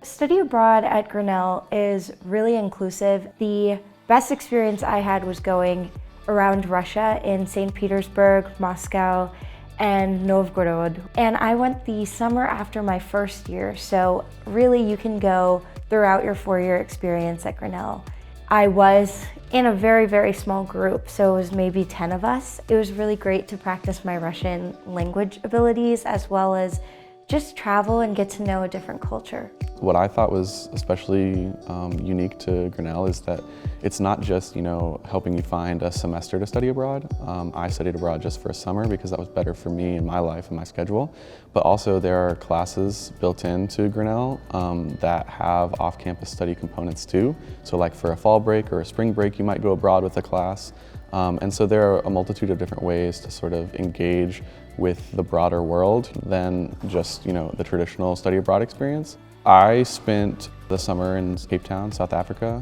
Study abroad at Grinnell is really inclusive. The best experience I had was going around Russia in St. Petersburg, Moscow, and Novgorod. And I went the summer after my first year, so really you can go throughout your four-year experience at Grinnell. I was in a very, very small group, so it was maybe 10 of us. It was really great to practice my Russian language abilities as well as just travel and get to know a different culture. What I thought was especially unique to Grinnell is that it's not just, helping you find a semester to study abroad. I studied abroad just for a summer because that was better for me in my life and my schedule. But also there are classes built into Grinnell that have off-campus study components too. So like for a fall break or a spring break, you might go abroad with a class. And so there are a multitude of different ways to sort of engage with the broader world than just, the traditional study abroad experience. I spent the summer in Cape Town, South Africa,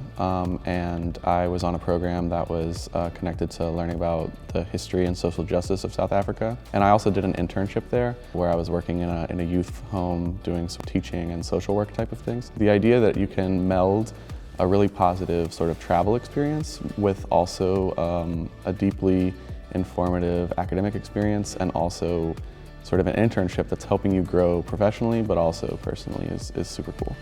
and I was on a program that was connected to learning about the history and social justice of South Africa. And I also did an internship there where I was working in a youth home doing some teaching and social work type of things. The idea that you can meld a really positive sort of travel experience with also a deeply informative academic experience and also sort of an internship that's helping you grow professionally but also personally is super cool.